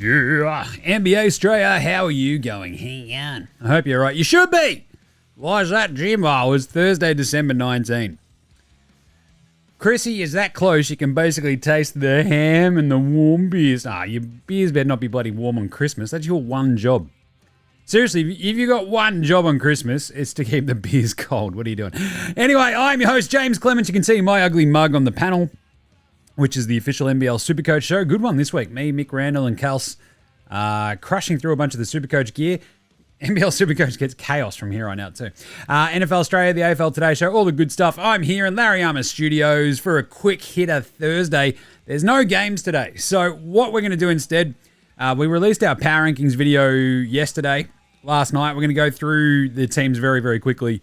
Yeah, NBA STRAYA, how are you going? Hang on. I hope you're right. You should be. Why is that, Jim? Oh, it was Thursday, December 19. Chrissy is that close you can basically taste the ham and the warm beers. Your beers better not be bloody warm on Christmas. That's your one job. Seriously, if you got one job on Christmas, it's to keep the beers cold. What are you doing? Anyway, I'm your host, James Clements. You can see my ugly mug on the panel, which is the official NBL Supercoach show. Good one this week. Me, Mick Randall, and Kels crushing through a bunch of the Supercoach gear. NBL Supercoach gets chaos from here on out too. NFL Australia, the AFL Today Show, all the good stuff. I'm here in Larry Armour Studios for a quick hitter Thursday. There's no games today. So what we're going to do instead, we released our Power Rankings video last night. We're going to go through the teams very, very quickly.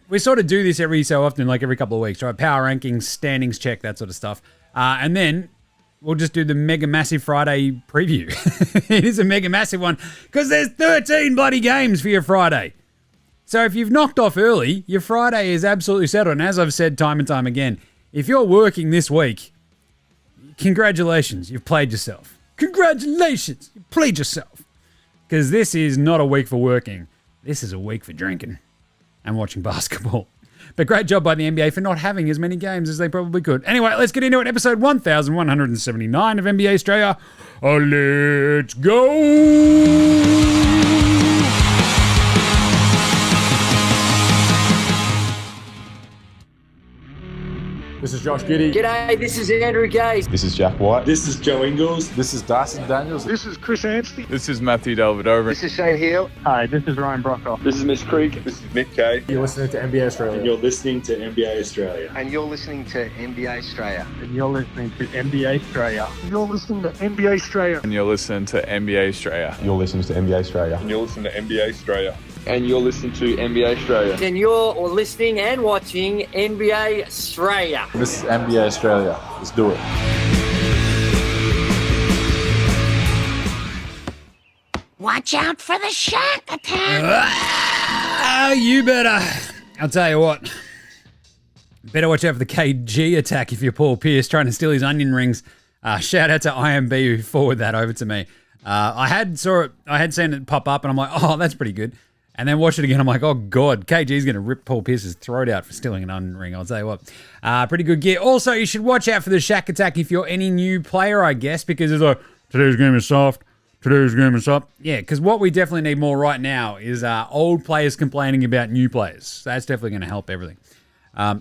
We sort of do this every so often, like every couple of weeks, right? Power Rankings, standings check, that sort of stuff. And then we'll just do the mega massive Friday preview. It is a mega massive one because there's 13 bloody games for your Friday. So if you've knocked off early, your Friday is absolutely settled. And as I've said time and time again, if you're working this week, congratulations, you've played yourself. Congratulations, you played yourself. Because this is not a week for working. This is a week for drinking and watching basketball. But great job by the NBA for not having as many games as they probably could. Anyway, let's get into it. Episode 1179 of NBA STRAYA. Let's go! This is Josh Giddey. G'day, this is Andrew Gaze. This is Jack White. This is Joe Ingles. This is Dyson Daniels. This is Chris Anstey. This is Matthew Delvedova. This is Shane Hill. Hi, this is Ryan Brockhoff. This is Mitch Creek. This is Nick Kay. You're listening to NBA Australia. And you're listening to NBA Australia. And you're listening to NBA Australia. And you're listening to NBA Australia. You're listening to NBA Australia. And you're listening to NBA Australia. You're listening to NBA Australia. And you're listening to NBA Australia. And you're listening to NBA Australia. And you're listening and watching NBA Australia. This is NBA Australia. Let's do it. Watch out for the shark attack. You better. I'll tell you what. Better watch out for the KG attack if you're Paul Pierce trying to steal his onion rings. Shout out to IMB who forwarded that over to me. I had seen it pop up and I'm like, oh, that's pretty good. And then watch it again. I'm like, oh, God, KG's going to rip Paul Pierce's throat out for stealing an onion ring. I'll tell you what. Pretty good gear. Also, you should watch out for the Shaq attack if you're any new player, I guess, because it's like, today's game is soft. Today's game is soft. Yeah, because what we definitely need more right now is old players complaining about new players. That's definitely going to help everything.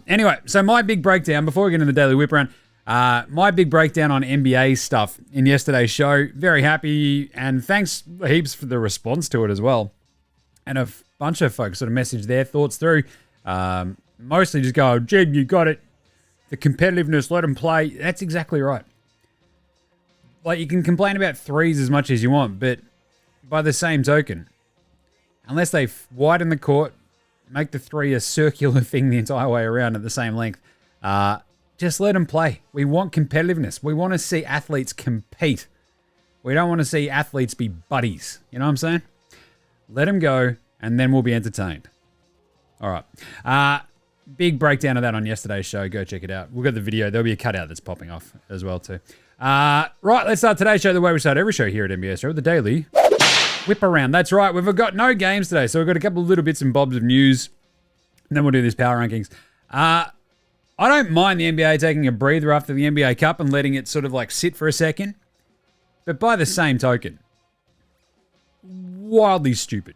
Anyway, so my big breakdown, before we get into the Daily Whip Round, my big breakdown on NBA stuff in yesterday's show. Very happy, and thanks heaps for the response to it as well. And a bunch of folks sort of messaged their thoughts through. Mostly just go, Jed, you got it. The competitiveness, let them play. That's exactly right. Like, you can complain about threes as much as you want, but by the same token, unless they widen the court, make the three a circular thing the entire way around at the same length, just let them play. We want competitiveness. We want to see athletes compete. We don't want to see athletes be buddies. You know what I'm saying? Let them go, and then we'll be entertained. All right. Big breakdown of that on yesterday's show. Go check it out. We've got the video. There'll be a cutout that's popping off as well, too. Right, let's start today's show the way we start every show here at NBA Show, the Daily Whip Around. That's right. We've got no games today, so we've got a couple of little bits and bobs of news, and then we'll do this Power Rankings. I don't mind the NBA taking a breather after the NBA Cup and letting it sort of like sit for a second, but by the same token, wildly stupid,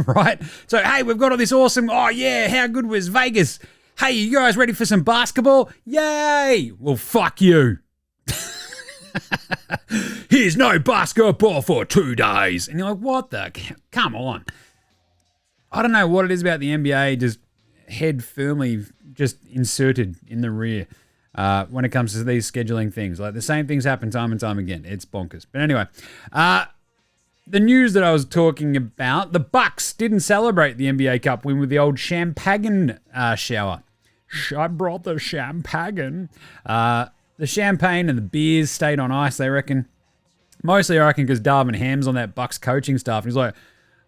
right? So, hey, we've got all this awesome, oh yeah, how good was Vegas? Hey, you guys ready for some basketball? Yay! Well, fuck you. Here's no basketball for 2 days. And you're like, what the? Come on. I don't know what it is about the NBA, just head firmly just inserted in the rear when it comes to these scheduling things. Like, the same things happen time and time again. It's bonkers. But anyway, the news that I was talking about, the Bucks didn't celebrate the NBA Cup win with the old champagne shower. I brought the champagne. The champagne and the beers stayed on ice, they reckon. Mostly, I reckon, because Darvin Ham's on that Bucks coaching staff. He's like,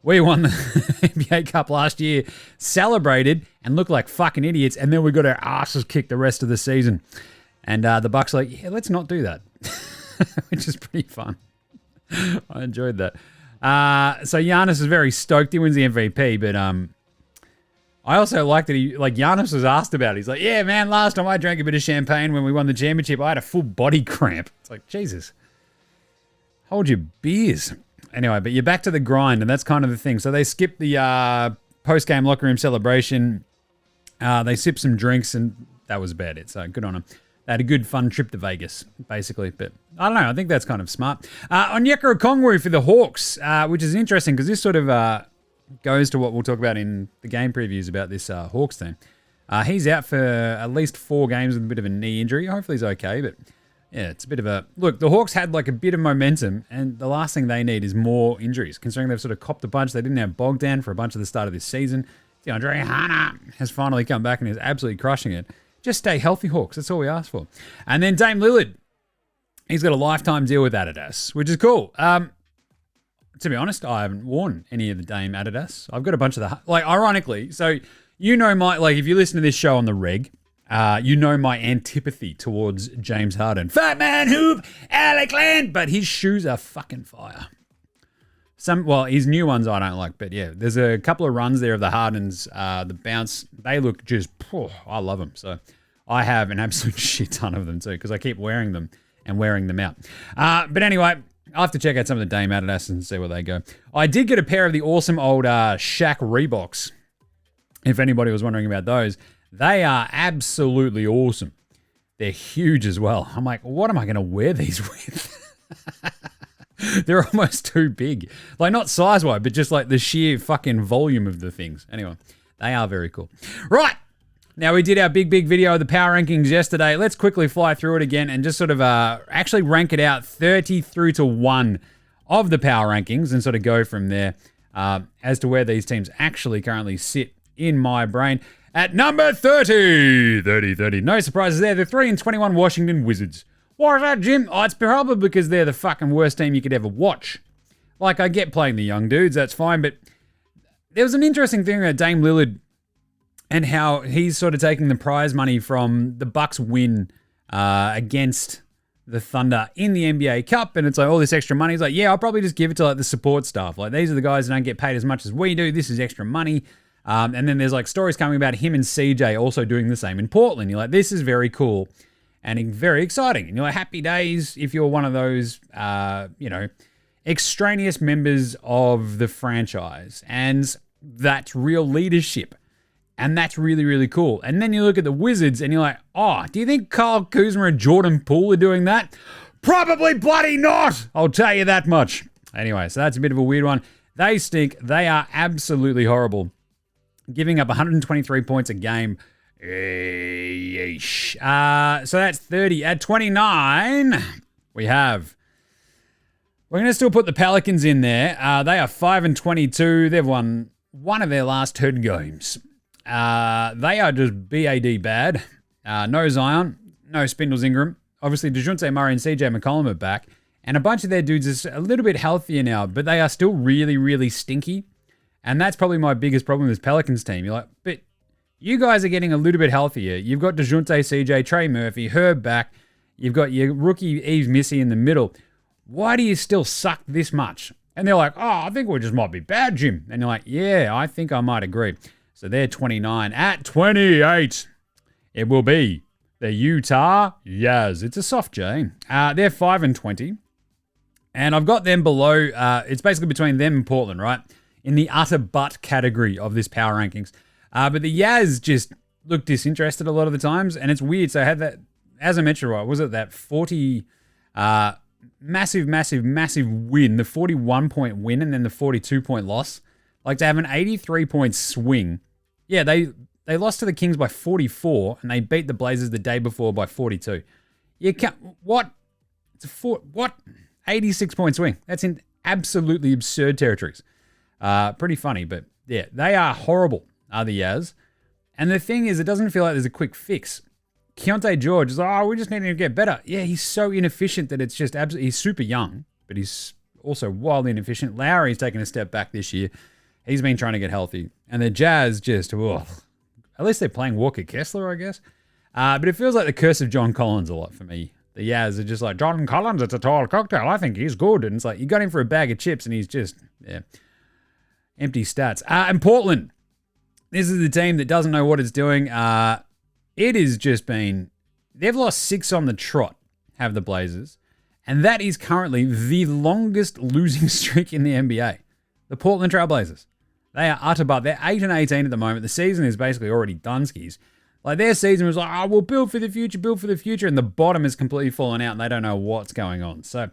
we won the NBA Cup last year, celebrated, and looked like fucking idiots, and then we got our asses kicked the rest of the season. And the Bucks are like, yeah, let's not do that, which is pretty fun. I enjoyed that. So Giannis is very stoked. He wins the MVP, but I also like that Giannis was asked about it. He's like, yeah, man, last time I drank a bit of champagne when we won the championship, I had a full body cramp. It's like, Jesus, hold your beers. Anyway, but you're back to the grind, and that's kind of the thing. So they skipped the post-game locker room celebration. They sipped some drinks, and that was about it. So good on them. They had a good, fun trip to Vegas, basically. But I don't know. I think that's kind of smart. Onyeka Okongwu for the Hawks, which is interesting because this sort of goes to what we'll talk about in the game previews about this Hawks team. He's out for at least 4 games with a bit of a knee injury. Hopefully he's okay, but yeah, it's a bit of a... Look, the Hawks had like a bit of momentum, and the last thing they need is more injuries, considering they've sort of copped a bunch. They didn't have Bogdan for a bunch of the start of this season. DeAndre Hannah has finally come back and is absolutely crushing it. Just stay healthy, Hawks. That's all we ask for. And then Dame Lillard. He's got a lifetime deal with Adidas, which is cool. To be honest, I haven't worn any of the Dame Adidas. I've got a bunch of the... ironically, so you know if you listen to this show on the reg, you know my antipathy towards James Harden. Fat man hoop, Alec Land, but his shoes are fucking fire. His new ones I don't like, but yeah, there's a couple of runs there of the Hardens, the bounce. They look just, I love them. So I have an absolute shit ton of them too, because I keep wearing them and wearing them out. But anyway, I'll have to check out some of the Dame Adidas and see where they go. I did get a pair of the awesome old Shaq Reeboks. If anybody was wondering about those, they are absolutely awesome. They're huge as well. I'm like, what am I going to wear these with? They're almost too big. Like, not size-wise, but just like the sheer fucking volume of the things. Anyway, they are very cool. Right. Now, we did our big video of the power rankings yesterday. Let's quickly fly through it again and just sort of actually rank it out 30 through to 1 of the power rankings and sort of go from there as to where these teams actually currently sit in my brain. At number 30. No surprises there. The 3-21 Washington Wizards. Why is that, Jim? Oh, it's probably because they're the fucking worst team you could ever watch. Like, I get playing the young dudes, that's fine, but there was an interesting thing about Dame Lillard and how he's sort of taking the prize money from the Bucks win against the Thunder in the NBA Cup, and it's like all this extra money. He's like, yeah, I'll probably just give it to like the support staff. Like, these are the guys that don't get paid as much as we do. This is extra money. And then there's like stories coming about him and CJ also doing the same in Portland. You're like, this is very cool and very exciting. And you're like, happy days if you're one of those, extraneous members of the franchise. And that's real leadership. And that's really, really cool. And then you look at the Wizards and you're like, oh, do you think Kyle Kuzma and Jordan Poole are doing that? Probably bloody not. I'll tell you that much. Anyway, so that's a bit of a weird one. They stink. They are absolutely horrible. Giving up 123 points a game. Yeesh. So that's 30. At 29, we're going to still put the Pelicans in there. They are 5-22. They've won one of their last 10 games. They are just BAD bad. No Zion, no Spindles Ingram. Obviously, DeJounte Murray and CJ McCollum are back. And a bunch of their dudes are a little bit healthier now, but they are still really, really stinky. And that's probably my biggest problem with this Pelicans team. You're like, but you guys are getting a little bit healthier. You've got DeJounte, CJ, Trey Murphy, Herb back. You've got your rookie Yves Missy in the middle. Why do you still suck this much? And they're like, oh, I think we just might be bad, Jim. And you're like, yeah, I think I might agree. So they're 29. At 28, it will be the Utah Jazz. It's a soft J. They're 5-20. And I've got them below. It's basically between them and Portland, right? In the utter butt category of this power rankings. But the Jazz just look disinterested a lot of the times. And it's weird. So I had that, as I mentioned, right, was it that 40 massive win, the 41-point win and then the 42-point loss? Like to have an 83-point swing. Yeah, they lost to the Kings by 44 and they beat the Blazers the day before by 42. You can't, what? It's what? 86-point swing. That's in absolutely absurd territories. Pretty funny, but yeah, they are horrible, are the Jazz. And the thing is, it doesn't feel like there's a quick fix. Keontae George is like, oh, we just need him to get better. Yeah, he's so inefficient that it's just absolutely, he's super young, but he's also wildly inefficient. Lowry's taken a step back this year. He's been trying to get healthy. And the Jazz just, at least they're playing Walker Kessler, I guess. But it feels like the curse of John Collins a lot for me the Yaz are just like, John Collins, it's a tall cocktail. I think he's good. And it's like, you got him for a bag of chips and he's just, empty stats. And Portland, this is the team that doesn't know what it's doing. It has just been, they've lost 6 on the trot, have the Blazers. And that is currently the longest losing streak in the NBA. The Portland Trail Blazers. They are utter but they're 8-18 at the moment. The season is basically already done skis. Like their season was like, we'll build for the future. And the bottom has completely fallen out and they don't know what's going on. So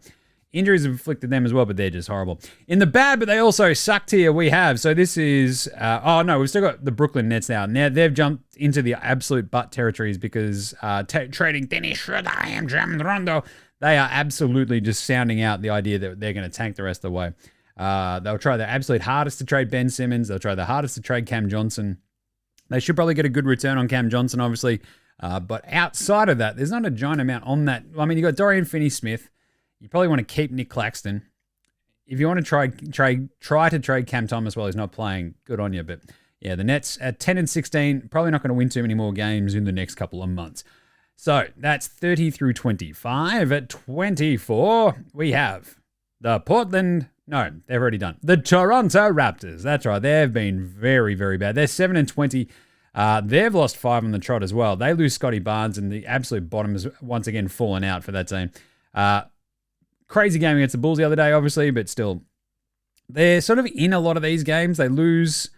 injuries have afflicted them as well, but they're just horrible. In the bad, but they also sucked here, we have. So this is, we've still got the Brooklyn Nets now. Now they've jumped into the absolute butt territories because trading Dennis Schroeder and Drummond Rondo, they are absolutely just sounding out the idea that they're going to tank the rest of the way. They'll try their absolute hardest to trade Ben Simmons. They'll try their hardest to trade Cam Johnson. They should probably get a good return on Cam Johnson, obviously. But outside of that, there's not a giant amount on that. I mean, you've got Dorian Finney-Smith. You probably want to keep Nick Claxton. If you want to try to trade Cam Thomas while he's not playing, good on you. But yeah, the Nets at 10-16, probably not going to win too many more games in the next couple of months. So that's 30 through 25. At 24, we have the they've already done. The Toronto Raptors. That's right. They've been very, very bad. They're 7-20. They've lost 5 on the trot as well. They lose Scotty Barnes, and the absolute bottom has once again fallen out for that team. Crazy game against the Bulls the other day, obviously, but still, they're sort of in a lot of these games. They lose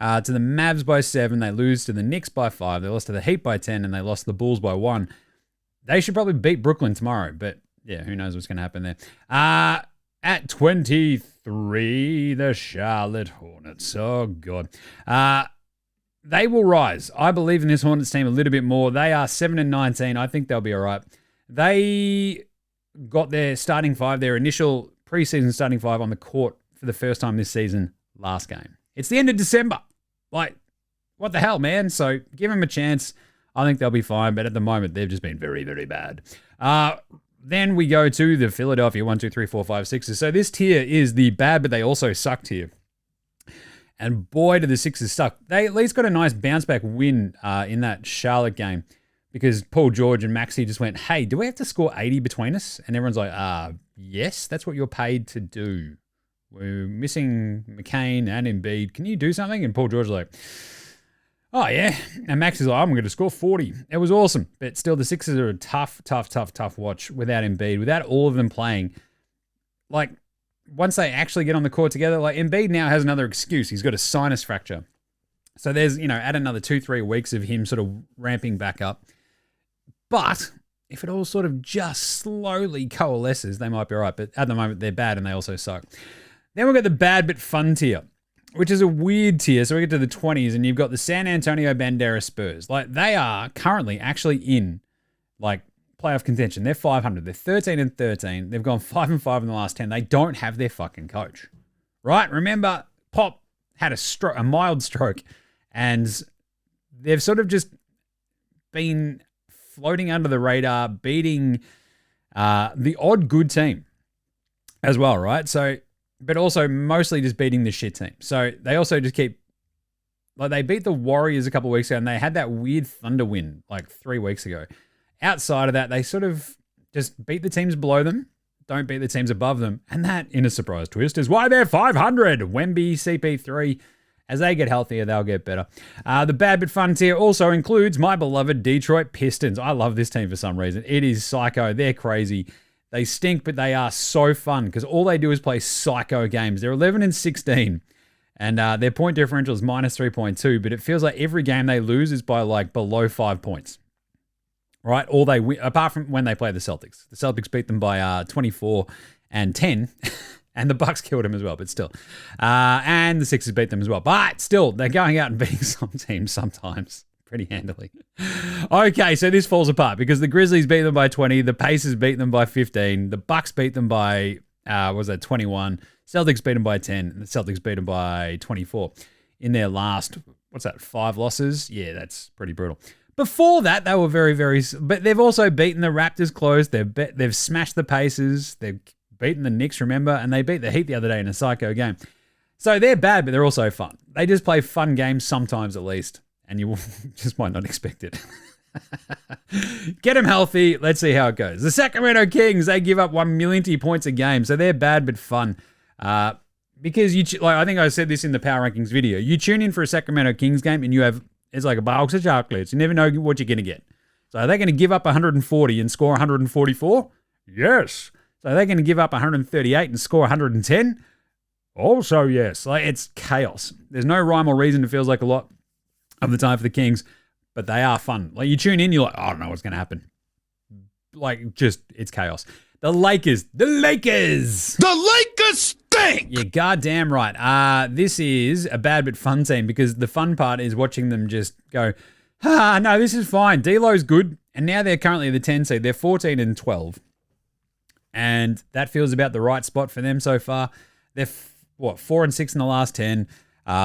to the Mavs by 7. They lose to the Knicks by 5. They lost to the Heat by 10, and they lost to the Bulls by 1. They should probably beat Brooklyn tomorrow, but yeah, who knows what's going to happen there. At 23, the Charlotte Hornets. Oh, God. They will rise. I believe in this Hornets team a little bit more. They are 7-19. I think they'll be all right. They got their starting 5, their initial preseason starting 5 on the court for the first time this season last game. It's the end of December. Like, what the hell, man? So give them a chance. I think they'll be fine, but at the moment, they've just been very, very bad. Then we go to the Philadelphia 1, 2, 3, 4, 5, 6s. So this tier is the bad, but they also suck tier. And boy, do the Sixers suck. They at least got a nice bounce back win in that Charlotte game because Paul George and Maxey just went, hey, do we have to score 80 between us? And everyone's like, yes, that's what you're paid to do. We're missing McCain and Embiid. Can you do something? And Paul George was like, oh, yeah. And Max is like, I'm going to score 40. It was awesome. But still, the Sixers are a tough watch without Embiid, without all of them playing. Like, once they actually get on the court together, like Embiid now has another excuse. He's got a sinus fracture. So there's, add another 2-3 weeks of him sort of ramping back up. But if it all sort of just slowly coalesces, they might be all right. But at the moment, they're bad and they also suck. Then we've got the bad but fun tier, which is a weird tier. So we get to the 20s and you've got the San Antonio Banderas Spurs. Like they are currently actually in like playoff contention. They're 500. They're 13-13. They've gone 5-5 in the last 10. They don't have their fucking coach, right? Remember, Pop had a mild stroke and they've sort of just been floating under the radar, beating the odd good team as well, right? So, but also mostly just beating the shit team. So they also just keep, like they beat the Warriors a couple of weeks ago and they had that weird Thunder win like 3 weeks ago. Outside of that, they sort of just beat the teams below them, don't beat the teams above them. And that, in a surprise twist, is why they're 500. Wemby, CP3, as they get healthier, they'll get better. The bad but fun tier also includes my beloved Detroit Pistons. I love this team for some reason. It is psycho. They're crazy. They stink, but they are so fun because all they do is play psycho games. They're 11-16, and their point differential is minus 3.2, but it feels like every game they lose is by like below 5 points, right? All they win, apart from when they play the Celtics. The Celtics beat them by 24-10, and the Bucks killed them as well, but still. And the Sixers beat them as well. But still, they're going out and beating some teams sometimes pretty handily. Okay, so this falls apart because the Grizzlies beat them by 20, the Pacers beat them by 15, the Bucks beat them by 21, Celtics beat them by 10, and the Celtics beat them by 24 in their last 5 losses? Yeah, that's pretty brutal. Before that, they were very, very, but they've also beaten the Raptors close. They've smashed the Pacers. They've beaten the Knicks, remember, and they beat the Heat the other day in a psycho game. So they're bad, but they're also fun. They just play fun games sometimes at least. And you just might not expect it. Get them healthy. Let's see how it goes. The Sacramento Kings, they give up 1 million points a game, so they're bad but fun. Because I think I said this in the Power Rankings video. You tune in for a Sacramento Kings game and it's like a box of chocolates. You never know what you're going to get. So are they going to give up 140 and score 144? Yes. So are they going to give up 138 and score 110? Also yes. Like, it's chaos. There's no rhyme or reason. It feels like a lot of the time for the Kings, but they are fun. Like, you tune in, you're like, I don't know what's going to happen. Like, just, it's chaos. The Lakers. Stink! You're goddamn right. This is a bad but fun team because the fun part is watching them just go, no, this is fine. D'Lo's good. And now they're currently the 10 seed. They're 14 and 12. And that feels about the right spot for them so far. They're, 4 and 6 in the last 10.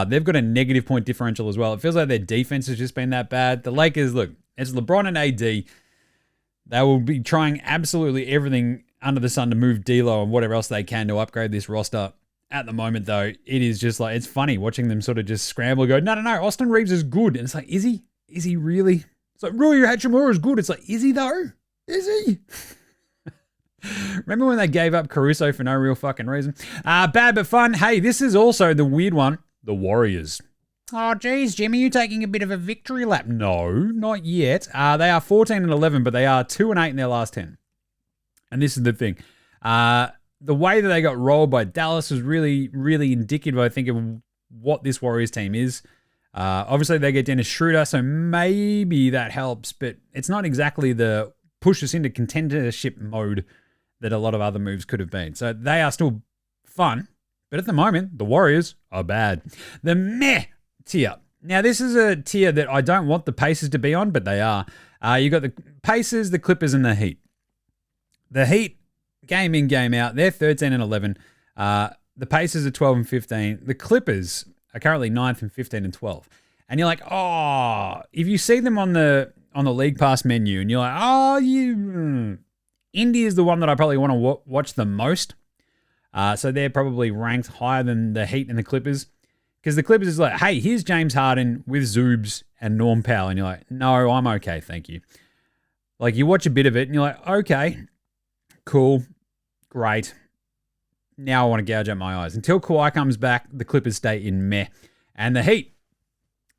They've got a negative point differential as well. It feels like their defense has just been that bad. The Lakers, look, it's LeBron and AD. They will be trying absolutely everything under the sun to move D'Lo and whatever else they can to upgrade this roster. At the moment, though, it is just like, it's funny watching them sort of just scramble and go, no, Austin Reeves is good. And it's like, is he? Is he really? It's like, Rui Hachimura is good. It's like, is he though? Is he? Remember when they gave up Caruso for no real fucking reason? Bad but fun. Hey, this is also the weird one. The Warriors. Oh, geez, Jimmy, you taking a bit of a victory lap? No, not yet. They are 14 and 11, but they are 2 and 8 in their last 10. And this is the thing. The way that they got rolled by Dallas was really, really indicative, I think, of what this Warriors team is. Obviously, they get Dennis Schroeder, so maybe that helps, but it's not exactly the push us into contendership mode that a lot of other moves could have been. So they are still fun, but at the moment, the Warriors are bad. The meh tier. Now, this is a tier that I don't want the Pacers to be on, but they are. You got the Pacers, the Clippers, and the Heat. The Heat, game in, game out, they're 13 and 11. The Pacers are 12 and 15. The Clippers are currently 9th and 15 and 12. And you're like, oh, if you see them on the League Pass menu and you're like, oh, Indy is the one that I probably want to watch the most. So they're probably ranked higher than the Heat and the Clippers. Because the Clippers is like, hey, here's James Harden with Zoobs and Norm Powell. And you're like, no, I'm okay, thank you. Like, you watch a bit of it and you're like, okay, cool, great. Now I want to gouge out my eyes. Until Kawhi comes back, the Clippers stay in meh. And the Heat,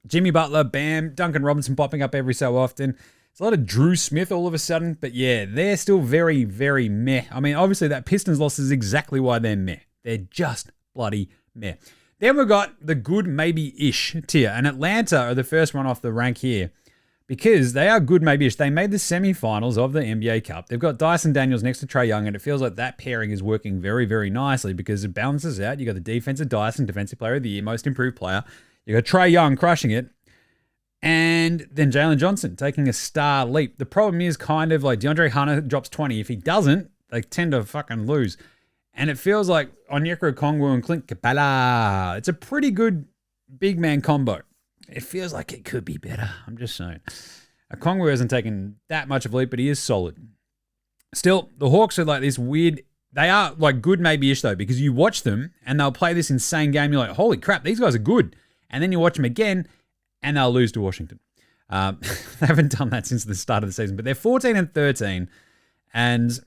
Jimmy Butler, Bam, Duncan Robinson popping up every so often. It's a lot of Drew Smith all of a sudden. But yeah, they're still very, very meh. I mean, obviously that Pistons loss is exactly why they're meh. They're just bloody meh. Then we've got the good maybe-ish tier. And Atlanta are the first one off the rank here. Because they are good maybe-ish. They made the semifinals of the NBA Cup. They've got Dyson Daniels next to Trae Young, and it feels like that pairing is working very, very nicely because it balances out. You got the defensive Dyson, Defensive Player of the Year, Most Improved Player. You got Trae Young crushing it. And then Jalen Johnson taking a star leap. The problem is kind of like DeAndre Hunter drops 20. If he doesn't, they tend to fucking lose. And it feels like Onyeka Okongwu and Clint Capella. It's a pretty good big man combo. It feels like it could be better. I'm just saying. Okongwu hasn't taken that much of a leap, but he is solid. Still, the Hawks are like this weird... They are like good maybe-ish though, because you watch them and they'll play this insane game. You're like, holy crap, these guys are good. And then you watch them again and they'll lose to Washington. They haven't done that since the start of the season, but they're 14 and 13. And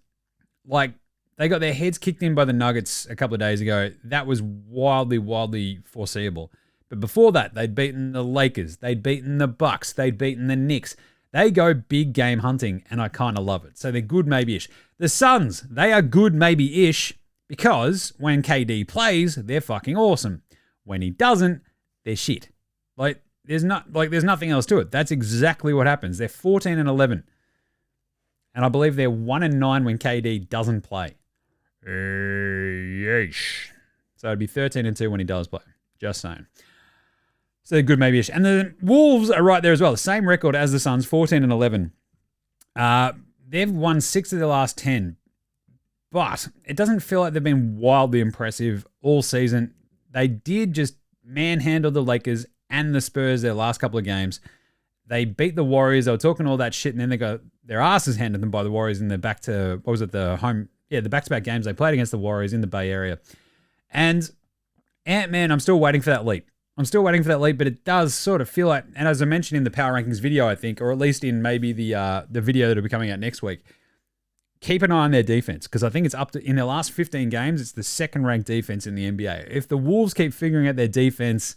like, they got their heads kicked in by the Nuggets a couple of days ago. That was wildly, wildly foreseeable. But before that, they'd beaten the Lakers. They'd beaten the Bucks. They'd beaten the Knicks. They go big game hunting, and I kind of love it. So they're good maybe-ish. The Suns, they are good maybe-ish because when KD plays, they're fucking awesome. When he doesn't, they're shit. There's nothing else to it. That's exactly what happens. They're 14 and 11. And I believe they're 1 and 9 when KD doesn't play. Yeesh. So it'd be 13 and 2 when he does play. Just saying. So they're good maybe-ish. And the Wolves are right there as well. The same record as the Suns, 14 and 11. They've won 6 of their last 10. But it doesn't feel like they've been wildly impressive all season. They did just manhandle the Lakers and the Spurs their last couple of games. They beat the Warriors. They were talking all that shit, and then they got their asses handed them by the Warriors in the the back-to-back games they played against the Warriors in the Bay Area. And Ant-Man, I'm still waiting for that leap. I'm still waiting for that leap, but it does sort of feel like, and as I mentioned in the Power Rankings video, I think, or at least in maybe the video that'll be coming out next week, keep an eye on their defense, because I think it's up to, in their last 15 games, it's the second-ranked defense in the NBA. If the Wolves keep figuring out their defense,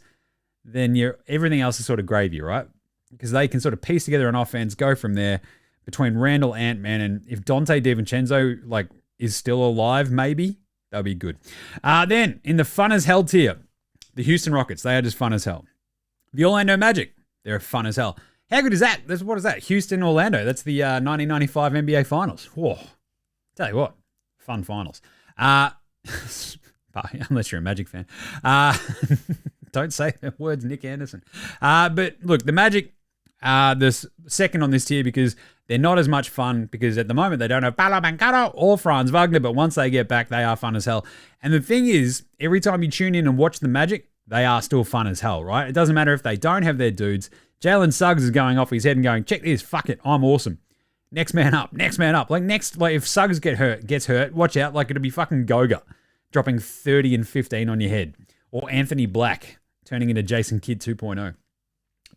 then everything else is sort of gravy, right? Because they can sort of piece together an offense, go from there between Randall, Ant-Man, and if Dante DiVincenzo is still alive, maybe, that'll be good. Then, in the fun as hell tier, the Houston Rockets, they are just fun as hell. The Orlando Magic, they're fun as hell. How good is that? What is that? Houston, Orlando. That's the 1995 NBA Finals. Whoa. Tell you what, fun finals. Unless you're a Magic fan. Don't say the words Nick Anderson. But look, the Magic are the second on this tier because they're not as much fun, because at the moment they don't have Paolo Banchero or Franz Wagner, but once they get back, they are fun as hell. And the thing is, every time you tune in and watch the Magic, they are still fun as hell, right? It doesn't matter if they don't have their dudes. Jalen Suggs is going off his head and going, check this, fuck it, I'm awesome. Next man up, next man up. Like if Suggs gets hurt, watch out, like it'll be fucking Goga dropping 30 and 15 on your head. Or Anthony Black turning into Jason Kidd 2.0.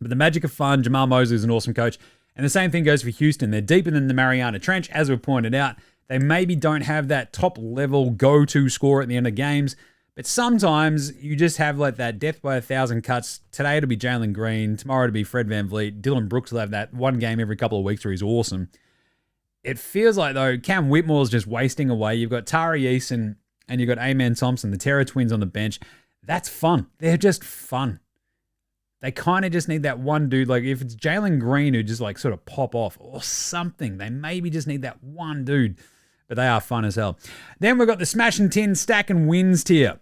But the Magic are fun. Jamal Mosley is an awesome coach. And the same thing goes for Houston. They're deeper than the Mariana Trench, as we've pointed out. They maybe don't have that top-level go-to score at the end of games, but sometimes you just have like that death by 1,000 cuts. Today it'll be Jalen Green. Tomorrow it'll be Fred VanVleet. Dylan Brooks will have that one game every couple of weeks where he's awesome. It feels like, though, Cam Whitmore's just wasting away. You've got Tari Eason and you've got Amen Thompson, the Terra Twins on the bench. That's fun. They're just fun. They kind of just need that one dude. Like if it's Jalen Green who just like sort of pop off or something, they maybe just need that one dude. But they are fun as hell. Then we've got the Smash and Tin Stack and Wins tier.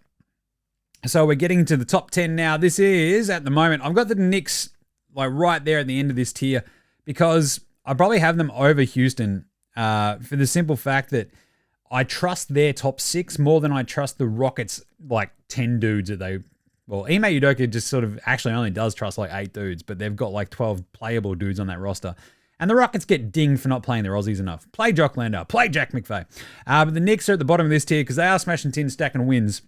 So we're getting to the top 10 now. This is, at the moment, I've got the Knicks like right there at the end of this tier because I probably have them over Houston for the simple fact that I trust their top 6 more than I trust the Rockets like 10 dudes that they... Well, Ime Udoka just sort of actually only does trust like 8 dudes, but they've got like 12 playable dudes on that roster. And the Rockets get dinged for not playing their Aussies enough. Play Jock Landau, play Jack McVay. But the Knicks are at the bottom of this tier because they are smashing tin, stacking wins.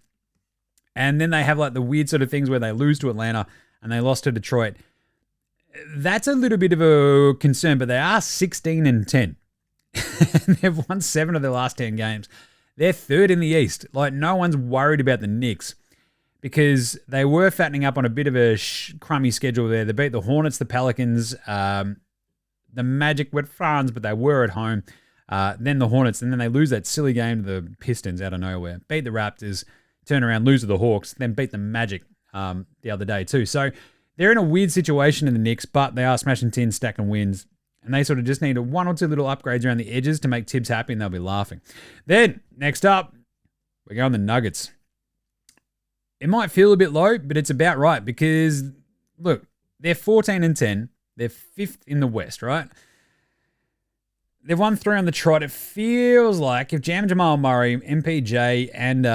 And then they have like the weird sort of things where they lose to Atlanta and they lost to Detroit. That's a little bit of a concern, but they are 16 and 10. They've won 7 of their last 10 games. They're third in the East. Like no one's worried about the Knicks, because they were fattening up on a bit of a crummy schedule there. They beat the Hornets, the Pelicans, the Magic with France, but they were at home. Then the Hornets, and then they lose that silly game to the Pistons out of nowhere. Beat the Raptors, turn around, lose to the Hawks, then beat the Magic the other day too. So they're in a weird situation in the Knicks, but they are smashing tin, stacking wins. And they sort of just need 1 or 2 little upgrades around the edges to make Tibbs happy, and they'll be laughing. Then, next up, we're going the Nuggets. It might feel a bit low, but it's about right because, look, they're 14 and 10. They're 5th in the West, right? They've won 3 on the trot. It feels like if Jamal Murray, MPJ, and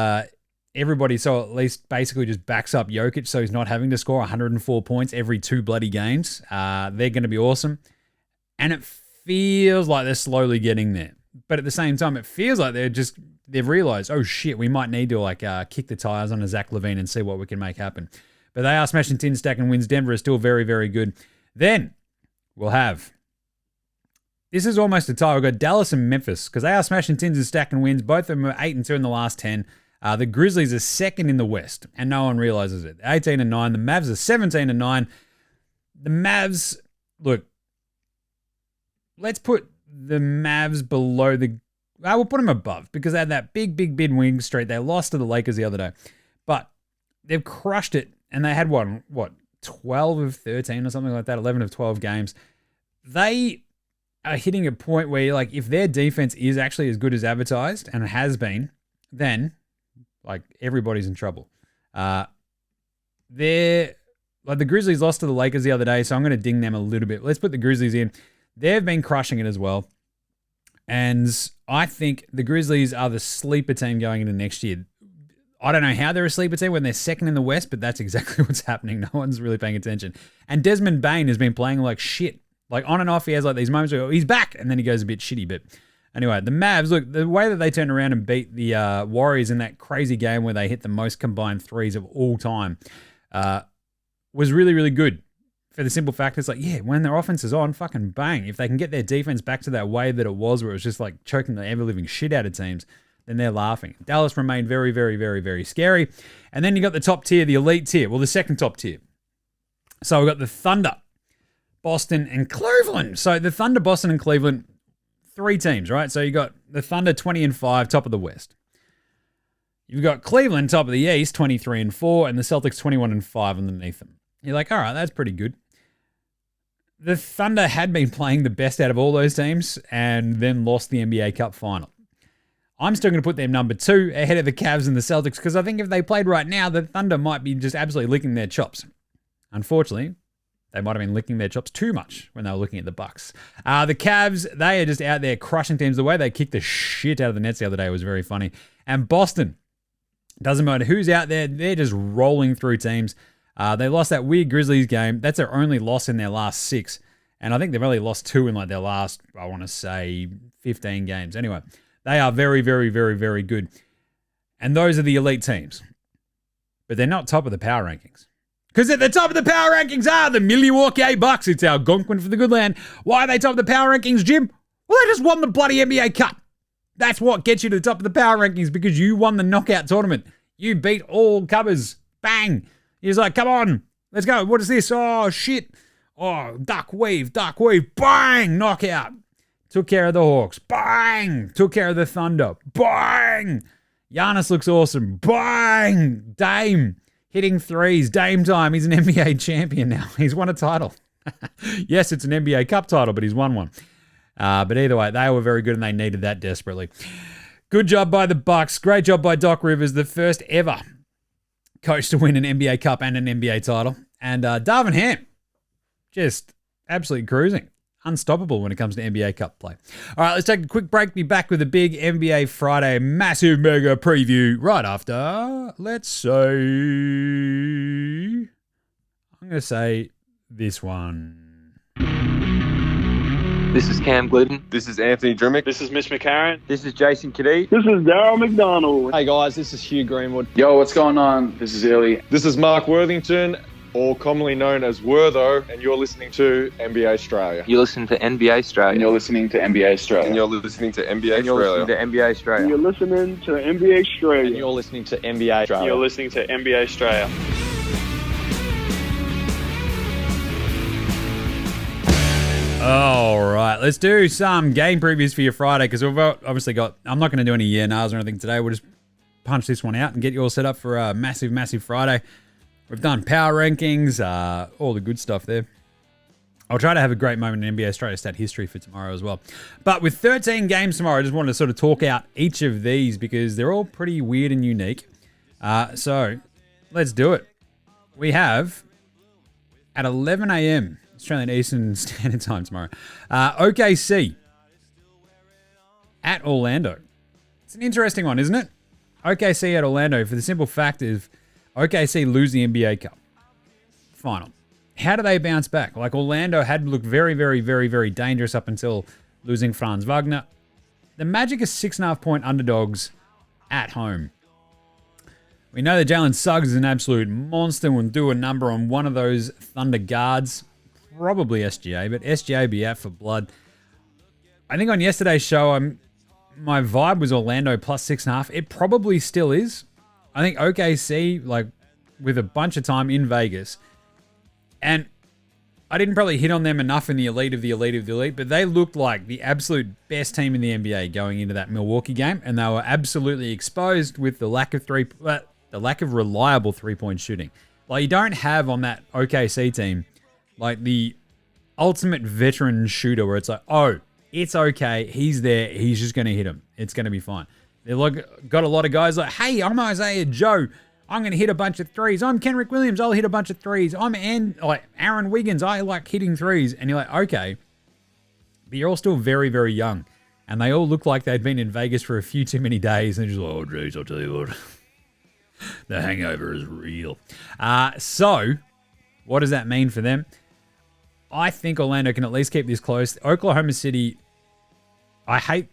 everybody, so at least basically just backs up Jokic so he's not having to score 104 points every 2 bloody games, they're going to be awesome. And it feels like they're slowly getting there. But at the same time, it feels like they've realized, oh shit, we might need to kick the tires on a Zach LaVine and see what we can make happen. But they are smashing tin, stacking wins. Denver is still very, very good. Then we'll have, this is almost a tie. We've got Dallas and Memphis because they are smashing tins and stacking wins. Both of them are 8 and 2 in the last 10. The Grizzlies are second in the West, and no one realizes it. 18 and 9. The Mavs are 17 and 9. The Mavs, look, let's put the Mavs below the... we'll put them above because they had that big win streak. They lost to the Lakers the other day. But they've crushed it, and they had 12 of 13 or something like that, 11 of 12 games. They are hitting a point where, like, if their defense is actually as good as advertised, and it has been, then, like, everybody's in trouble. The Grizzlies lost to the Lakers the other day, so I'm going to ding them a little bit. Let's put the Grizzlies in. They've been crushing it as well. And I think the Grizzlies are the sleeper team going into next year. I don't know how they're a sleeper team when they're second in the West, but that's exactly what's happening. No one's really paying attention. And Desmond Bane has been playing like shit. Like on and off, he has like these moments where he's back, and then he goes a bit shitty. But anyway, the Mavs, look, the way that they turned around and beat the Warriors in that crazy game where they hit the most combined threes of all time, was really, really good for the simple fact it's like, yeah, when their offense is on, fucking bang. If they can get their defense back to that way that it was, where it was just like choking the ever-living shit out of teams, then they're laughing. Dallas remained very, very, very, very scary. And then you got the top tier, the elite tier. Well, the second top tier. So we got the Thunder, Boston, and Cleveland. So the Thunder, Boston, and Cleveland, 3 teams, right? So you got the Thunder 20-5, top of the West. You've got Cleveland, top of the East, 23-4, and the Celtics 21-5 underneath them. You're like, all right, that's pretty good. The Thunder had been playing the best out of all those teams and then lost the NBA Cup final. I'm still going to put them number 2 ahead of the Cavs and the Celtics because I think if they played right now, the Thunder might be just absolutely licking their chops. Unfortunately, they might have been licking their chops too much when they were looking at the Bucks. The Cavs, they are just out there crushing teams. The way they kicked the shit out of the Nets the other day was very funny. And Boston, doesn't matter who's out there, they're just rolling through teams. They lost that weird Grizzlies game. That's their only loss in their last 6. And I think they've only lost 2 in like their last, I want to say, 15 games. Anyway, they are very, very, very, very good. And those are the elite teams. But they're not top of the power rankings. Because at the top of the power rankings are the Milwaukee Bucks. It's our Gonquin for the good land. Why are they top of the power rankings, Jim? Well, they just won the bloody NBA Cup. That's what gets you to the top of the power rankings because you won the knockout tournament. You beat all covers. Bang. He's like, come on, let's go. What is this? Oh, shit. Oh, duck weave. Bang, knockout. Took care of the Hawks. Bang. Took care of the Thunder. Bang. Giannis looks awesome. Bang. Dame. Hitting threes. Dame time. He's an NBA champion now. He's won a title. Yes, it's an NBA Cup title, but he's won one. But either way, they were very good and they needed that desperately. Good job by the Bucks. Great job by Doc Rivers, the first ever coach to win an NBA Cup and an NBA title. And Darvin Ham, just absolutely cruising. Unstoppable when it comes to NBA Cup play. All right, let's take a quick break. Be back with a big NBA Friday massive mega preview right after, let's say, I'm going to say this one. This is Cam Glidden. This is Anthony Drimmick. This is Mitch McCarron. This is Jason Kadee. This is Darryl McDonald. Hey guys, this is Hugh Greenwood. Yo, what's going on? This is Illy. This is Mark Worthington, or commonly known as Wortho, and you're listening to NBA Australia. You listen to NBA Australia. And you're listening to NBA Australia. And you're listening to NBA And you're listening to Australia. NBA Australia. You're listening to NBA Australia. And you're listening to NBA Australia. You're listening to NBA Australia. All right, let's do some game previews for your Friday because we've obviously got, I'm not going to do any yeah-nahs or anything today. We'll just punch this one out and get you all set up for a massive, massive Friday. We've done power rankings, all the good stuff there. I'll try to have a great moment in NBA Australia stat history for tomorrow as well. But with 13 games tomorrow, I just wanted to sort of talk out each of these because they're all pretty weird and unique. So let's do it. We have at 11 a.m. Australian Eastern Standard Time tomorrow, OKC at Orlando. It's an interesting one, isn't it? OKC at Orlando for the simple fact of OKC lose the NBA Cup final. How do they bounce back? Like Orlando had looked very, very, very, very dangerous up until losing Franz Wagner. The Magic are 6.5-point underdogs at home. We know that Jalen Suggs is an absolute monster and will do a number on one of those Thunder guards. Probably SGA, but SGA be out for blood. I think on yesterday's show, my vibe was Orlando plus 6.5. It probably still is. I think OKC, like with a bunch of time in Vegas, and I didn't probably hit on them enough in the elite of the elite of the elite, but they looked like the absolute best team in the NBA going into that Milwaukee game, and they were absolutely exposed with the lack of reliable 3-point shooting. Like you don't have on that OKC team like the ultimate veteran shooter where it's like, oh, it's okay. He's there. He's just going to hit him. It's going to be fine. They've got a lot of guys like, hey, I'm Isaiah Joe. I'm going to hit a bunch of threes. I'm Kenrick Williams. I'll hit a bunch of threes. I'm Aaron Wiggins. I like hitting threes. And you're like, okay. But you're all still very, very young. And they all look like they'd been in Vegas for a few too many days. And they're just like, oh, geez, I'll tell you what. The hangover is real. So, what does that mean for them? I think Orlando can at least keep this close. Oklahoma City, I hate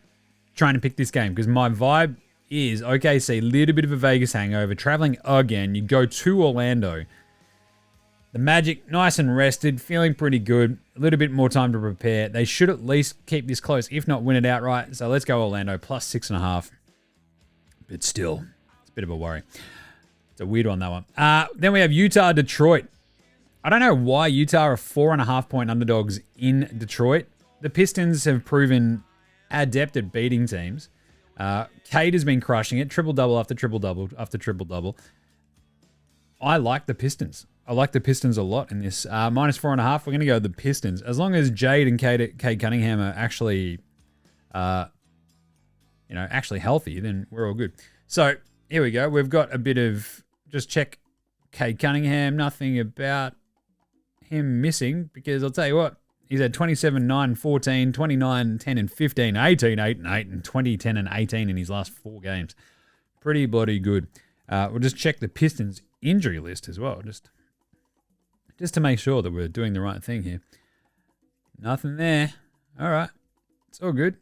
trying to pick this game because my vibe is OKC, little bit of a Vegas hangover, traveling again. You go to Orlando. The Magic, nice and rested, feeling pretty good. A little bit more time to prepare. They should at least keep this close, if not win it outright. So let's go Orlando, plus 6.5. But still, it's a bit of a worry. It's a weird one, that one. Then we have Utah, Detroit. I don't know why Utah are 4.5-point underdogs in Detroit. The Pistons have proven adept at beating teams. Cade has been crushing it. Triple-double after triple-double after triple-double. I like the Pistons. I like the Pistons a lot in this. Minus 4.5, we're going to go the Pistons. As long as Jade and Cade Cunningham are actually, actually healthy, then we're all good. So here we go. We've got a bit of, just check Cade Cunningham. Nothing about him missing, because I'll tell you what, he's had 27, 9, 14, 29, 10, and 15, 18, 8, and 8, and 20, 10, and 18 in his last 4 games. Pretty bloody good. We'll just check the Pistons injury list as well, just to make sure that we're doing the right thing here. Nothing there. All right. It's all good.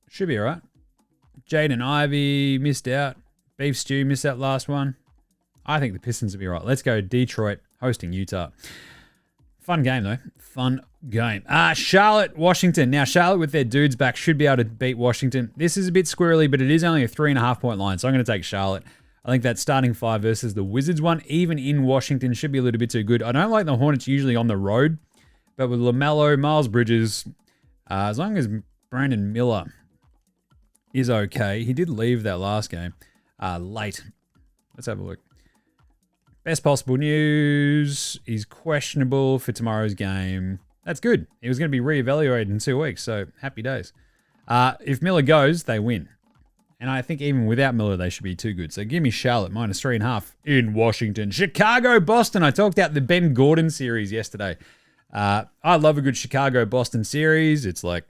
Should be all right. Jaden Ivey missed out. Beef Stew missed that last one. I think the Pistons will be all right. Let's go Detroit hosting Utah. Fun game, though. Fun game. Charlotte, Washington. Now, Charlotte with their dudes back should be able to beat Washington. This is a bit squirrely, but it is only a 3.5-point line, so I'm going to take Charlotte. I think that starting 5 versus the Wizards one, even in Washington, should be a little bit too good. I don't like the Hornets usually on the road, but with LaMelo, Miles Bridges, as long as Brandon Miller is okay. He did leave that last game late. Let's have a look. Best possible news. He's questionable for tomorrow's game. That's good. He was going to be reevaluated in 2 weeks, so happy days. If Miller goes, they win. And I think even without Miller, they should be too good. So give me Charlotte, minus 3.5 in Washington. Chicago, Boston. I talked about the Ben Gordon series yesterday. I love a good Chicago-Boston series. It's like,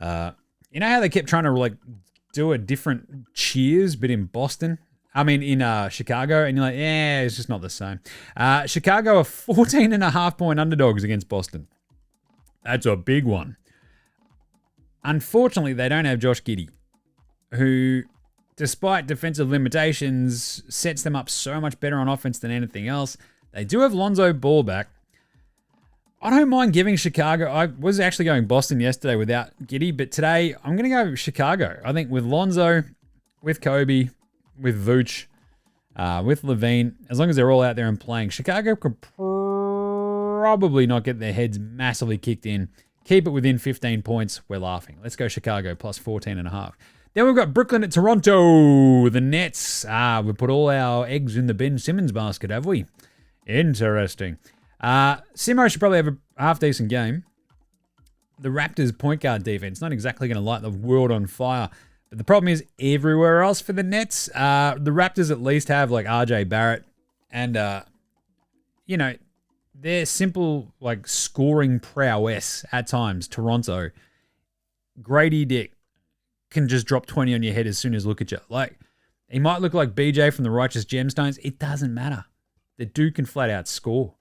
you know how they kept trying to do a different cheers, but in Boston? In Chicago, and you're like, yeah, it's just not the same. Chicago are 14.5-point underdogs against Boston. That's a big one. Unfortunately, they don't have Josh Giddey, who, despite defensive limitations, sets them up so much better on offense than anything else. They do have Lonzo Ball back. I don't mind giving Chicago. I was actually going Boston yesterday without Giddey, but today I'm going to go Chicago. I think with Lonzo, with Kobe, with Vooch, with Levine, as long as they're all out there and playing, Chicago could probably not get their heads massively kicked in. Keep it within 15 points. We're laughing. Let's go Chicago, plus 14.5. Then we've got Brooklyn at Toronto. The Nets. We put all our eggs in the Ben Simmons basket, have we? Interesting. Simo should probably have a half-decent game. The Raptors' point guard defense, not exactly going to light the world on fire. But the problem is everywhere else for the Nets. The Raptors at least have RJ Barrett. And, their simple scoring prowess at times, Toronto. Grady Dick can just drop 20 on your head as soon as look at you. He might look like BJ from the Righteous Gemstones. It doesn't matter. The dude can flat out score.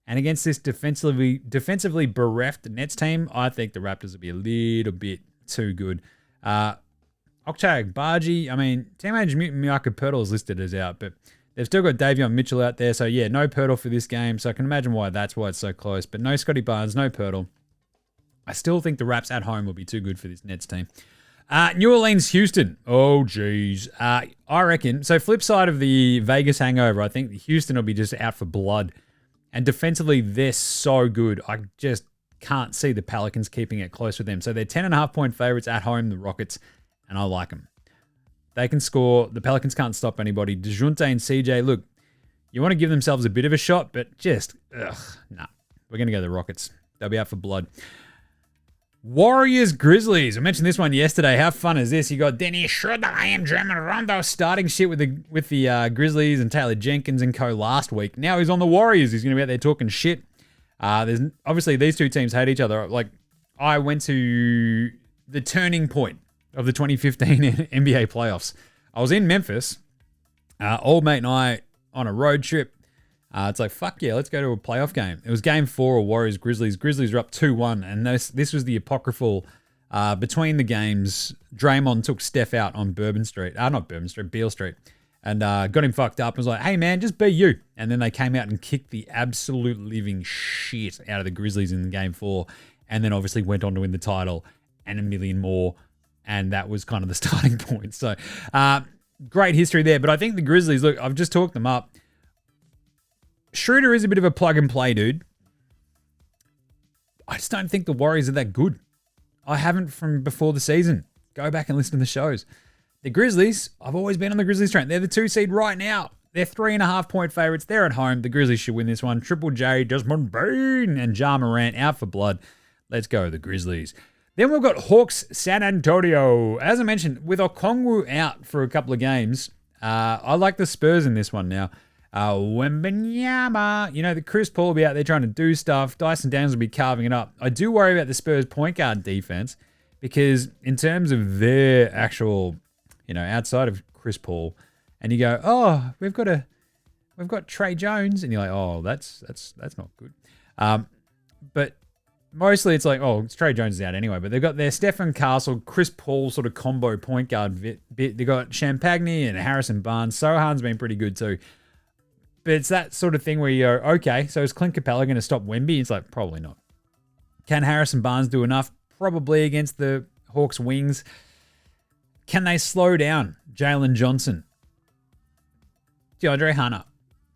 And against this defensively bereft Nets team, I think the Raptors will be a little bit too good. Okchag Baji, Teenage Mutant Miyaka Pirtle is listed as out, but they've still got Davion Mitchell out there. So, yeah, no Pirtle for this game. So I can imagine why it's so close. But no Scotty Barnes, no Pirtle. I still think the Raps at home will be too good for this Nets team. New Orleans, Houston. Oh, geez. I reckon. So flip side of the Vegas hangover, I think Houston will be just out for blood. And defensively, they're so good. I just can't see the Pelicans keeping it close with them. So they're 10.5-point favorites at home, the Rockets, and I like them. They can score. The Pelicans can't stop anybody. DeJounte and CJ, look, you want to give themselves a bit of a shot, but just, nah. We're going to go the Rockets. They'll be out for blood. Warriors, Grizzlies. I mentioned this one yesterday. How fun is this? You got Dennis Schroeder, I am Drummond Rondo starting shit with the Grizzlies and Taylor Jenkins and co last week. Now he's on the Warriors. He's going to be out there talking shit. There's obviously these two teams hate each other. I went to the turning point of the 2015 NBA playoffs. I was in Memphis. Old mate and I on a road trip. It's fuck yeah, let's go to a playoff game. It was game 4 of Warriors-Grizzlies. Grizzlies were up 2-1, and this was the apocryphal between the games. Draymond took Steph out on Beale Street. and got him fucked up and was like, hey, man, just be you. And then they came out and kicked the absolute living shit out of the Grizzlies in game 4, and then obviously went on to win the title and a million more, and that was kind of the starting point. So great history there, but I think the Grizzlies, look, I've just talked them up. Schroeder is a bit of a plug-and-play dude. I just don't think the Warriors are that good. I haven't from before the season. Go back and listen to the shows. The Grizzlies, I've always been on the Grizzlies train. They're the 2 seed right now. They're 3.5-point favorites. They're at home. The Grizzlies should win this one. Triple J, Desmond Bain, and Ja Morant out for blood. Let's go, the Grizzlies. Then we've got Hawks San Antonio. As I mentioned, with Okongwu out for a couple of games, I like the Spurs in this one now. Wembanyama, the Chris Paul will be out there trying to do stuff. Dyson Daniels will be carving it up. I do worry about the Spurs point guard defense because in terms of their actual, outside of Chris Paul, and you go, oh, we've got Trey Jones, and you're like, oh, that's not good. But mostly it's like, oh, Trey Jones is out anyway. But they've got their Stephen Castle, Chris Paul sort of combo point guard bit. They've got Champagny and Harrison Barnes. Sohan's been pretty good too. But it's that sort of thing where you go, okay, so is Clint Capella going to stop Wemby? It's like, probably not. Can Harrison Barnes do enough? Probably against the Hawks' wings. Can they slow down Jalen Johnson? DeAndre Hunter?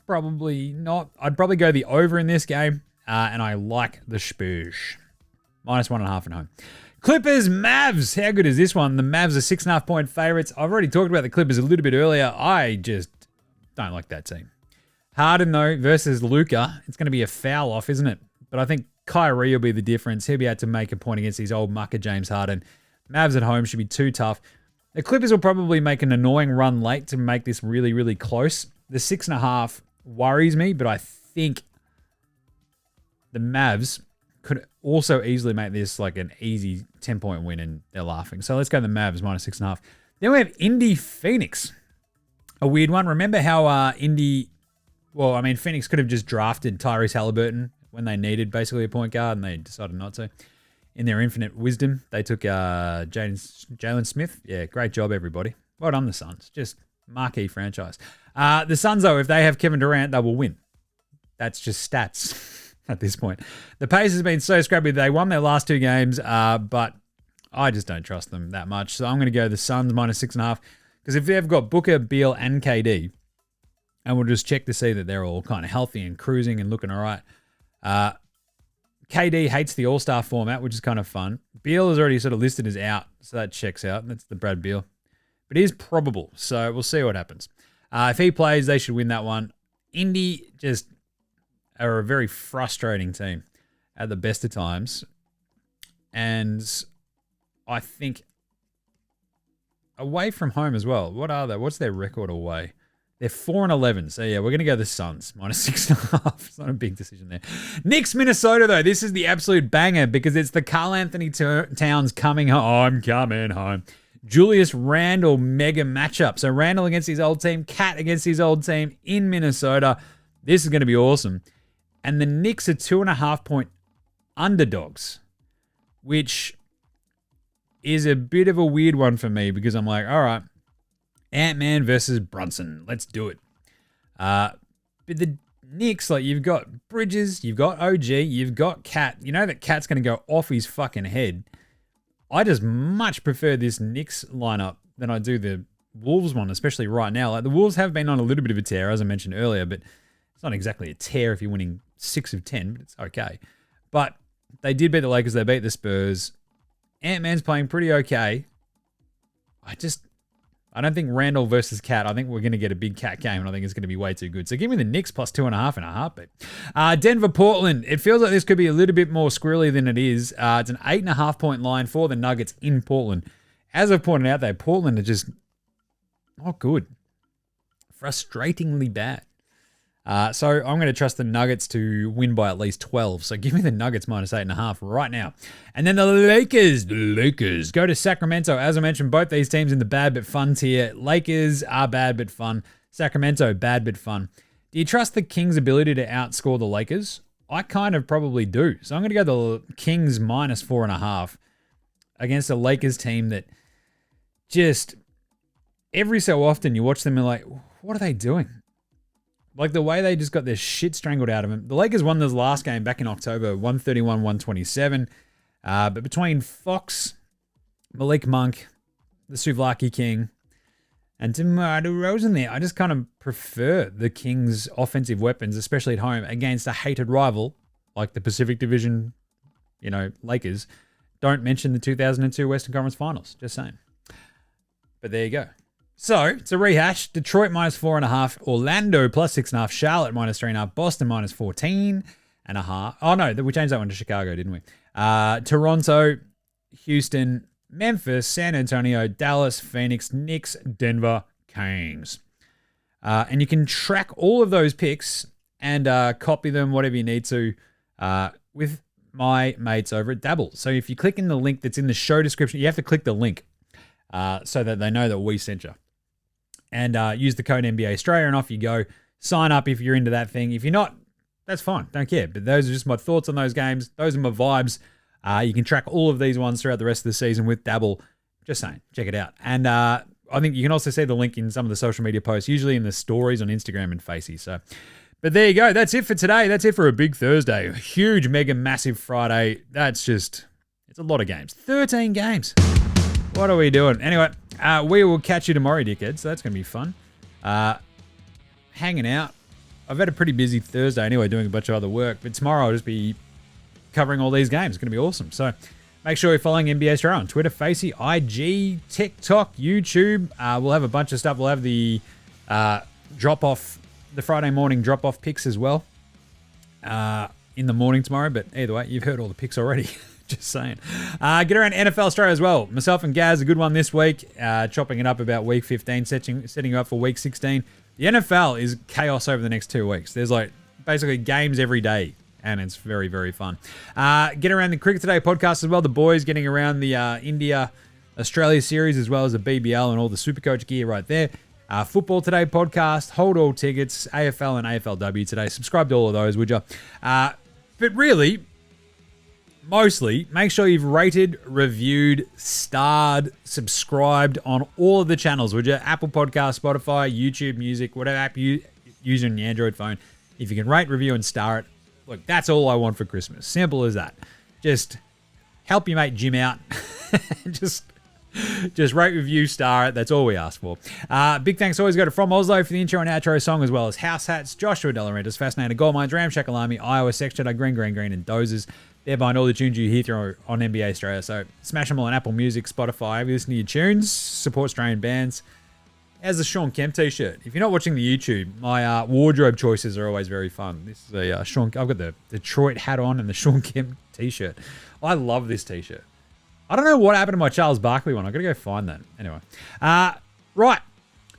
Probably not. I'd probably go the over in this game, and I like the Spurs. -1.5 at home. Clippers, Mavs. How good is this one? The Mavs are 6.5-point favorites. I've already talked about the Clippers a little bit earlier. I just don't like that team. Harden, though, versus Luka, it's going to be a foul off, isn't it? But I think Kyrie will be the difference. He'll be able to make a point against his old mucker, James Harden. Mavs at home should be too tough. The Clippers will probably make an annoying run late to make this really, really close. The 6.5 worries me, but I think the Mavs could also easily make this like an easy 10-point win, and they're laughing. So let's go the Mavs -6.5. Then we have Indy Phoenix. A weird one. Remember how Phoenix could have just drafted Tyrese Halliburton when they needed basically a point guard, and they decided not to. In their infinite wisdom, they took Jalen Smith. Yeah, great job, everybody. Well done, the Suns. Just marquee franchise. The Suns, though, if they have Kevin Durant, they will win. That's just stats at this point. The pace has been so scrappy. They won their last 2 games, but I just don't trust them that much. So I'm going to go the Suns -6.5, because if they've got Booker, Beal, and KD, and we'll just check to see that they're all kind of healthy and cruising and looking all right. KD hates the All-Star format, which is kind of fun. Beal is already sort of listed as out, so that checks out. That's the Brad Beal. But it is probable, so we'll see what happens. If he plays, they should win that one. Indy just are a very frustrating team at the best of times. And I think away from home as well. What are they? What's their record away? They're 4-11. So, yeah, we're going to go the Suns. -6.5. It's not a big decision there. Knicks, Minnesota, though. This is the absolute banger because it's the Karl Anthony Towns coming home. I'm coming home. Julius Randle mega matchup. So, Randle against his old team. Cat against his old team in Minnesota. This is going to be awesome. And the Knicks are 2.5-point underdogs, which is a bit of a weird one for me because I'm like, all right, Ant-Man versus Brunson. Let's do it. But the Knicks, like, you've got Bridges, you've got OG, you've got Cat. You know that Cat's going to go off his fucking head. I just much prefer this Knicks lineup than I do the Wolves one, especially right now. Like, the Wolves have been on a little bit of a tear, as I mentioned earlier, but it's not exactly a tear if you're winning 6 of 10, but it's okay. But they did beat the Lakers. They beat the Spurs. Ant-Man's playing pretty okay. I don't think Randall versus Cat. I think we're going to get a big Cat game, and I think it's going to be way too good. So give me the Knicks +2.5 in a heartbeat. Denver, Portland. It feels like this could be a little bit more squirrely than it is. It's an 8.5-point line for the Nuggets in Portland. As I've pointed out, though, Portland are just not good. Frustratingly bad. So I'm going to trust the Nuggets to win by at least 12. So give me the Nuggets -8.5 right now. And then the Lakers go to Sacramento. As I mentioned, both these teams in the bad but fun tier. Lakers are bad but fun. Sacramento, bad but fun. Do you trust the Kings' ability to outscore the Lakers? I kind of probably do. So I'm going to go the Kings -4.5 against a Lakers team that just every so often you watch them and like, what are they doing? Like the way they just got their shit strangled out of them. The Lakers won this last game back in October, 131-127. But between Fox, Malik Monk, the Souvlaki King, and DeMar DeRozan there, I just kind of prefer the Kings' offensive weapons, especially at home, against a hated rival like the Pacific Division, Lakers. Don't mention the 2002 Western Conference Finals. Just saying. But there you go. So, to rehash, Detroit -4.5, Orlando +6.5, Charlotte -3.5, Boston -14.5. Oh, no, we changed that one to Chicago, didn't we? Toronto, Houston, Memphis, San Antonio, Dallas, Phoenix, Knicks, Denver, Kings. And you can track all of those picks and copy them, whatever you need to, with my mates over at Dabble. So if you click in the link that's in the show description, you have to click the link so that they know that we sent you. And use the code NBA Australia and off you go. Sign up if you're into that thing. If you're not, that's fine. Don't care. But those are just my thoughts on those games. Those are my vibes. You can track all of these ones throughout the rest of the season with Dabble. Just saying. Check it out. And I think you can also see the link in some of the social media posts, usually in the stories on Instagram and Facey. So, but there you go. That's it for today. That's it for a big Thursday. A huge, mega, massive Friday. It's a lot of games. 13 games. What are we doing? Anyway, we will catch you tomorrow, dickheads. So that's going to be fun. Hanging out. I've had a pretty busy Thursday anyway, doing a bunch of other work. But tomorrow I'll just be covering all these games. It's going to be awesome. So make sure you're following NBA Australia on Twitter, Facey, IG, TikTok, YouTube. We'll have a bunch of stuff. We'll have the drop-off, the Friday morning drop-off picks as well in the morning tomorrow. But either way, you've heard all the picks already. Just saying. Get around NFL Australia as well. Myself and Gaz, a good one this week. Chopping it up about week 15, setting you up for week 16. The NFL is chaos over the next 2 weeks. There's basically games every day, and it's very, very fun. Get around the Cricket Today podcast as well. The boys getting around the India-Australia series as well as the BBL and all the Supercoach gear right there. Football Today podcast, hold all tickets, AFL and AFLW today. Subscribe to all of those, would you? But really, mostly, make sure you've rated, reviewed, starred, subscribed on all of the channels, would you? Apple Podcasts, Spotify, YouTube Music, whatever app you use on your Android phone. If you can rate, review, and star it, look, that's all I want for Christmas. Simple as that. Just help your mate Jim out. Just rate, review, star it. That's all we ask for. Big thanks always go to From Oslo for the intro and outro song, as well as House Hats, Joshua Delarentis, Fascinator, Gold Mines, Ramshackle Army, Iowa, Sex Jedi, Green, and Dozers. They're behind all the tunes you hear through on NBA Australia. So smash them all on Apple Music, Spotify. If you listen to your tunes, support Australian bands. As the Sean Kemp t-shirt. If you're not watching the YouTube, my wardrobe choices are always very fun. This is a Sean. I've got the Detroit hat on and the Sean Kemp t-shirt. I love this t-shirt. I don't know what happened to my Charles Barkley one. I've got to go find that. Anyway. Right.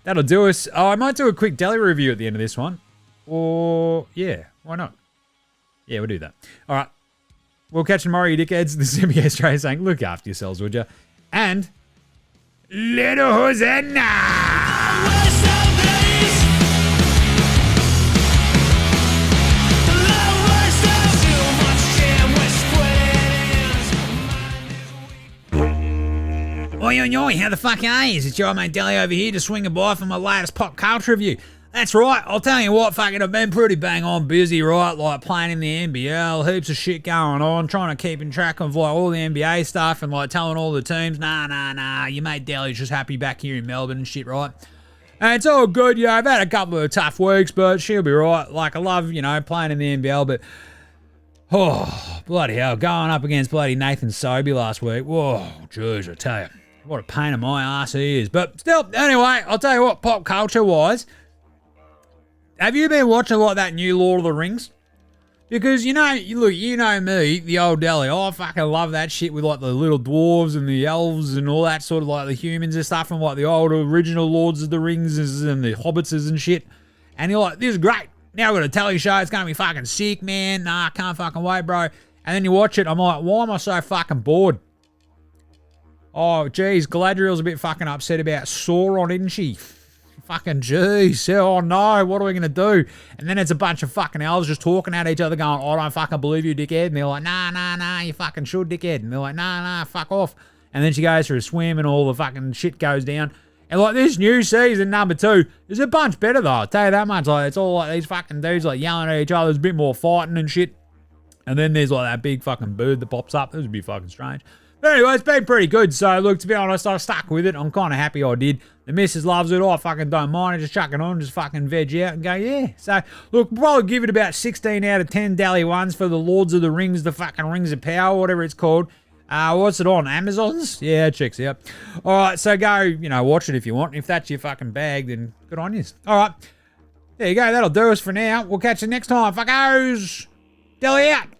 That'll do us. Oh, I might do a quick deli review at the end of this one. Or, yeah, why not? Yeah, we'll do that. All right. We'll catch you tomorrow, you dickheads. This is NBA Australia saying, look after yourselves, would you? And, little Hosanna! Oi, oi, oi, how the fuck are you? It's your mate Deli over here to swing a by for my latest pop culture review. That's right, I'll tell you what, fucking I've been pretty bang on busy, right? Like playing in the NBL, heaps of shit going on, trying to keep in track of like all the NBA stuff and like telling all the teams, nah, your mate Deli's just happy back here in Melbourne and shit, right? And it's all good, I've had a couple of tough weeks, but she'll be right. Like I love, playing in the NBL, but oh, bloody hell, going up against bloody Nathan Sobey last week. Whoa, jeez, I tell you, what a pain in my ass he is. But still, anyway, I'll tell you what, pop culture-wise, have you been watching like that new Lord of the Rings? Because, you know me, the old Deli, I fucking love that shit with like the little dwarves and the elves and all that sort of like the humans and stuff from like the old original Lords of the Rings and the Hobbitses and shit. And you're like, this is great. Now we've got a telly show, it's going to be fucking sick, man. Nah, I can't fucking wait, bro. And then you watch it, I'm like, why am I so fucking bored? Oh, geez, Galadriel's a bit fucking upset about Sauron, isn't she? Fucking jeez, oh no, what are we going to do? And then it's a bunch of fucking elves just talking at each other going, I don't fucking believe you, dickhead. And they're like, nah, you fucking should, dickhead. And they're like, nah, fuck off. And then she goes for a swim and all the fucking shit goes down. And like this new season, number 2, is a bunch better though. I'll tell you that much. Like, it's all like these fucking dudes like yelling at each other. There's a bit more fighting and shit. And then there's like that big fucking bird that pops up. This would be fucking strange. But anyway, it's been pretty good. So look, to be honest, I stuck with it. I'm kind of happy I did. The missus loves it. I fucking don't mind. I just chuck it on, just fucking veg out and go, yeah. So look, probably give it about 16 out of 10 Dally 1s for the Lords of the Rings, the fucking Rings of Power, whatever it's called. What's it on? Amazon's? Yeah, it checks out. All right, so go, watch it if you want. If that's your fucking bag, then good on you. All right, there you go. That'll do us for now. We'll catch you next time, fuckos. Dally out.